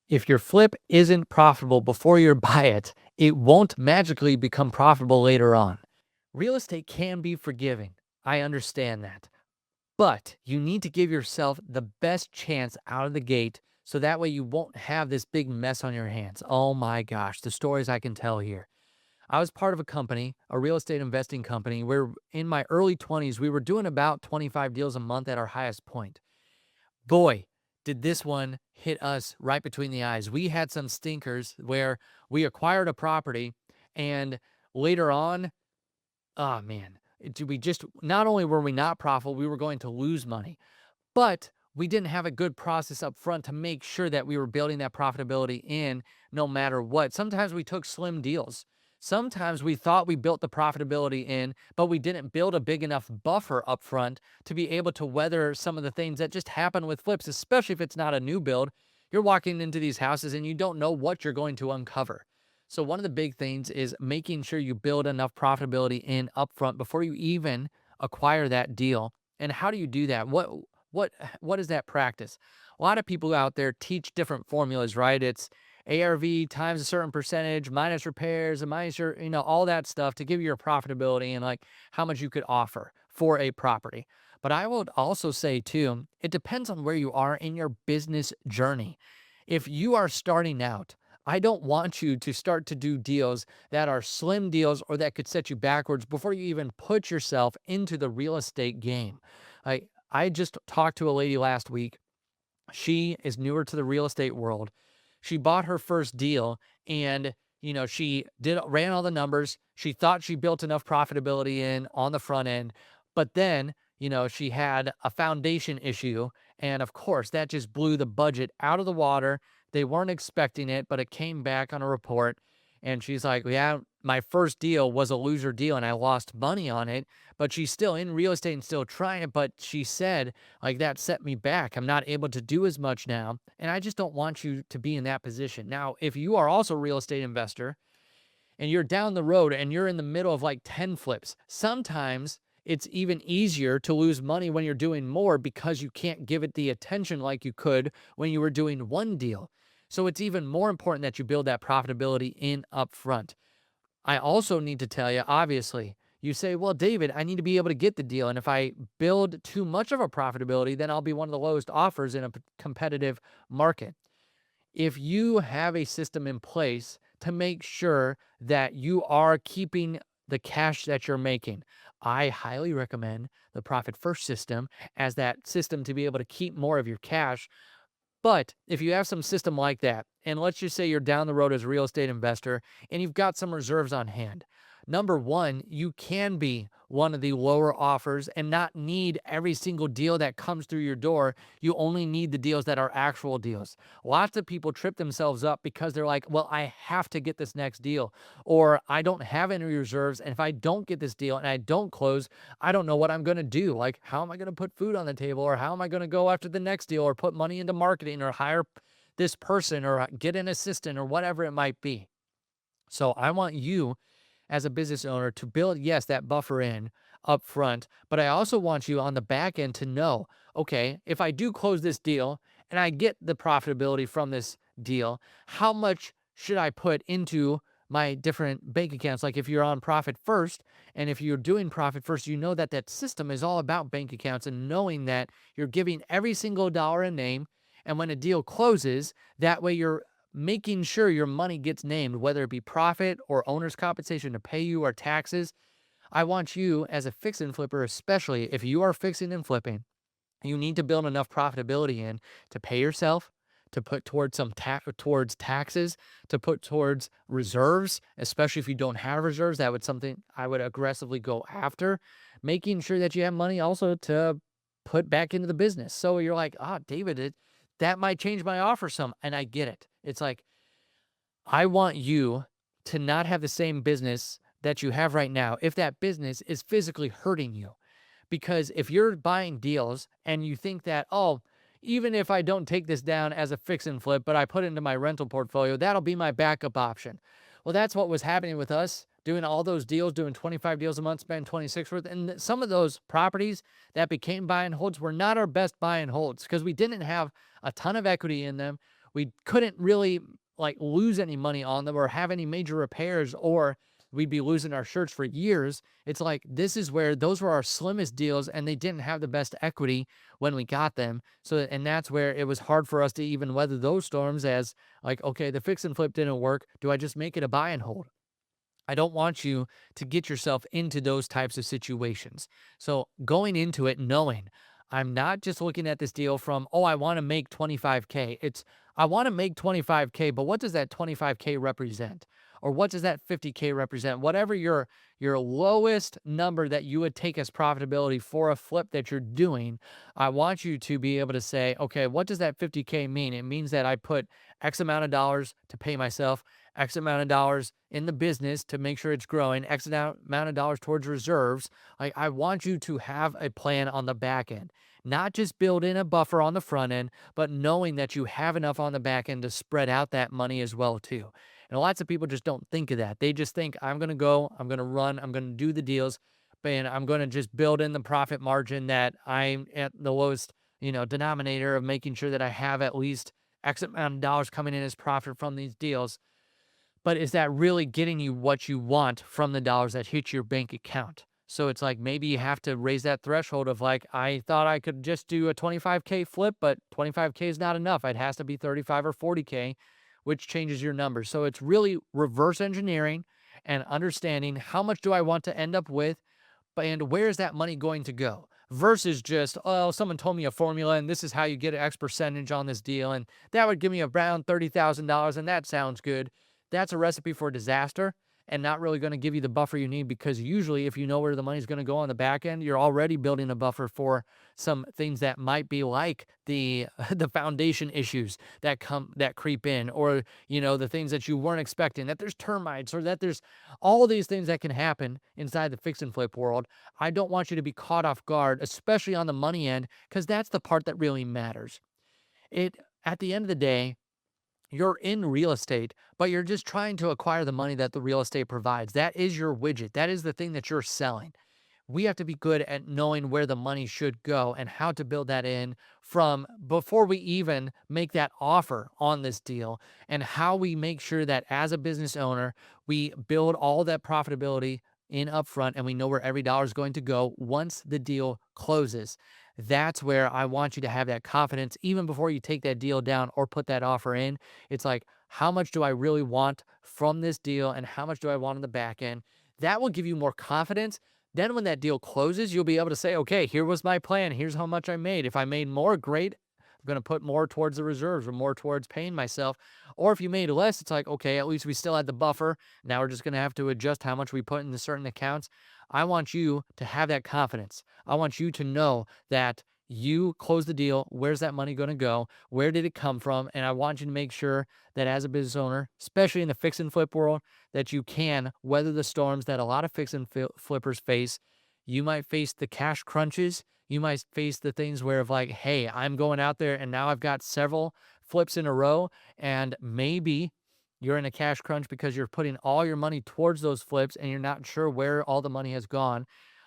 If your flip isn't profitable before you buy it, it won't magically become profitable later on. Real estate can be forgiving. I understand that. But you need to give yourself the best chance out of the gate so that way you won't have this big mess on your hands. Oh my gosh, the stories I can tell here. I was part of a company, a real estate investing company, where in my early 20s, we were doing about 25 deals a month at our highest point. Boy, did this one hit us right between the eyes. We had some stinkers where we acquired a property and later on, oh man, we just, not only were we not profitable, we were going to lose money, but we didn't have a good process up front to make sure that we were building that profitability in no matter what. Sometimes we took slim deals. Sometimes we thought we built the profitability in, but we didn't build a big enough buffer up front to be able to weather some of the things that just happen with flips, especially if it's not a new build. You're walking into these houses and you don't know what you're going to uncover. So one of the big things is making sure you build enough profitability in upfront before you even acquire that deal. And how do you do that? What what is that practice? A lot of people out there teach different formulas, right? It's ARV times a certain percentage minus repairs and minus your, all that stuff to give you your profitability and like how much you could offer for a property. But I would also say too, it depends on where you are in your business journey. If you are starting out, I don't want you to start to do deals that are slim deals or that could set you backwards before you even put yourself into the real estate game. I just talked to a lady last week. She is newer to the real estate world. She bought her first deal and she ran all the numbers. She thought she built enough profitability in on the front end, but then, she had a foundation issue and of course that just blew the budget out of the water. They weren't expecting it, but it came back on a report and she's like, "Yeah, my first deal was a loser deal and I lost money on it." But she's still in real estate and still trying it. But she said, like, that set me back. I'm not able to do as much now. And I just don't want you to be in that position. Now, if you are also a real estate investor and you're down the road and you're in the middle of like 10 flips, sometimes it's even easier to lose money when you're doing more because you can't give it the attention like you could when you were doing one deal. So it's even more important that you build that profitability in upfront. I also need to tell you, obviously, you say, well, David, I need to be able to get the deal. And if I build too much of a profitability, then I'll be one of the lowest offers in a competitive market. If you have a system in place to make sure that you are keeping the cash that you're making, I highly recommend the Profit First system as that system to be able to keep more of your cash. But if you have some system like that, and let's just say you're down the road as a real estate investor and you've got some reserves on hand, number one, you can be one of the lower offers and not need every single deal that comes through your door. You only need the deals that are actual deals. Lots of people trip themselves up because they're like, well, I have to get this next deal, or I don't have any reserves. And if I don't get this deal and I don't close, I don't know what I'm going to do. Like, how am I going to put food on the table, or how am I going to go after the next deal, or put money into marketing, or hire this person, or get an assistant, or whatever it might be. So I want you as a business owner to build, yes, that buffer in up front, but I also want you on the back end to know, okay, if I do close this deal and I get the profitability from this deal, how much should I put into my different bank accounts? Like if you're on Profit First, and if you're doing Profit First, you know that that system is all about bank accounts and knowing that you're giving every single dollar a name. And when a deal closes, that way you're making sure your money gets named, whether it be profit or owner's compensation to pay you or taxes. I want you as a fix and flipper, especially if you are fixing and flipping, you need to build enough profitability in to pay yourself, to put towards towards taxes, to put towards reserves, especially if you don't have reserves. That would something I would aggressively go after, making sure that you have money also to put back into the business. So you're like, David, that might change my offer some. And I get it. It's like, I want you to not have the same business that you have right now if that business is physically hurting you. Because if you're buying deals and you think that, oh, even if I don't take this down as a fix and flip, but I put it into my rental portfolio, that'll be my backup option. Well, that's what was happening with us doing all those deals, doing 25 deals a month, spending 26 worth. And some of those properties that became buy and holds were not our best buy and holds because we didn't have a ton of equity in them. we couldn't really like lose any money on them or have any major repairs, or we'd be losing our shirts for years. It's like, this is where those were our slimmest deals and they didn't have the best equity when we got them. So, and that's where it was hard for us to even weather those storms as like, okay, the fix and flip didn't work. Do I just make it a buy and hold? I don't want you to get yourself into those types of situations. So going into it, knowing I'm not just looking at this deal from, oh, I want to make 25K. It's, I want to make 25K, but what does that 25K represent? Or what does that 50K represent? Whatever your lowest number that you would take as profitability for a flip that you're doing, I want you to be able to say, okay, what does that 50K mean? It means that I put X amount of dollars to pay myself, X amount of dollars in the business to make sure it's growing, X amount of dollars towards reserves. I want you to have a plan on the back end, not just build in a buffer on the front end, but knowing that you have enough on the back end to spread out that money as well too. And lots of people just don't think of that. They just think, I'm going to go, I'm going to run, I'm going to do the deals, and I'm going to just build in the profit margin that I'm at the lowest, denominator of making sure that I have at least X amount of dollars coming in as profit from these deals. But is that really getting you what you want from the dollars that hit your bank account? So it's like, maybe you have to raise that threshold of like, I thought I could just do a 25K flip, but 25K is not enough. It has to be 35 or 40K, which changes your numbers. So it's really reverse engineering and understanding how much do I want to end up with, and where is that money going to go? Versus just, oh, someone told me a formula and this is how you get an X percentage on this deal, and that would give me around $30,000 and that sounds good. That's a recipe for disaster and not really going to give you the buffer you need, because usually if you know where the money's going to go on the back end, you're already building a buffer for some things that might be like the foundation issues that creep in, or the things that you weren't expecting, that there's termites, or that there's all these things that can happen inside the fix and flip world. I don't want you to be caught off guard, especially on the money end, because that's the part that really matters. At the end of the day, you're in real estate, but you're just trying to acquire the money that the real estate provides. That is your widget. That is the thing that you're selling. We have to be good at knowing where the money should go and how to build that in from before we even make that offer on this deal, and how we make sure that as a business owner, we build all that profitability in upfront and we know where every dollar is going to go once the deal closes. That's where I want you to have that confidence even before you take that deal down or put that offer in. It's like, how much do I really want from this deal and how much do I want on the back end? That will give you more confidence. Then when that deal closes, you'll be able to say, okay, here was my plan. Here's how much I made. If I made more, great. I'm going to put more towards the reserves or more towards paying myself. Or if you made less, it's like, okay, at least we still had the buffer. Now we're just going to have to adjust how much we put into certain accounts. I want you to have that confidence. I want you to know that you close the deal. Where's that money going to go? Where did it come from? And I want you to make sure that as a business owner, especially in the fix and flip world, that you can weather the storms that a lot of fix and flippers face. You might face the cash crunches. You might face the things where of like, hey, I'm going out there and now I've got several flips in a row, and maybe you're in a cash crunch because you're putting all your money towards those flips and you're not sure where all the money has gone.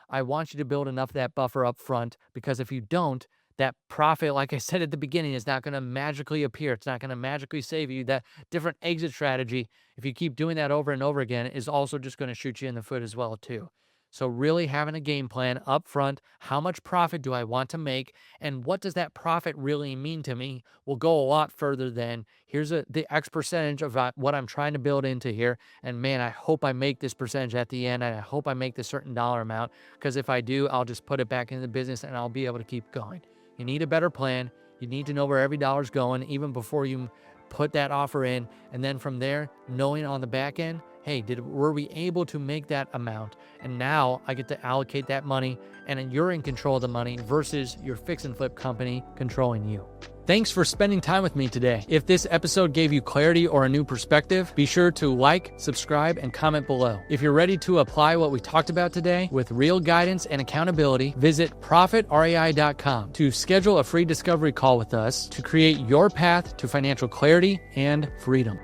I want you to build enough of that buffer up front, because if you don't, that profit, like I said at the beginning, is not going to magically appear. It's not going to magically save you. That different exit strategy, if you keep doing that over and over again, is also just going to shoot you in the foot as well too. So really having a game plan up front, how much profit do I want to make, and what does that profit really mean to me, will go a lot further than here's the X percentage of what I'm trying to build into here. And man, I hope I make this percentage at the end, and I hope I make this certain dollar amount, because if I do, I'll just put it back into the business and I'll be able to keep going. You need a better plan. You need to know where every dollar's going even before you put that offer in. And then from there, knowing on the back end, hey, were we able to make that amount? And now I get to allocate that money, and you're in control of the money versus your fix and flip company controlling you. Thanks for spending time with me today. If this episode gave you clarity or a new perspective, be sure to like, subscribe, and comment below. If you're ready to apply what we talked about today with real guidance and accountability, visit profitrei.com to schedule a free discovery call with us to create your path to financial clarity and freedom.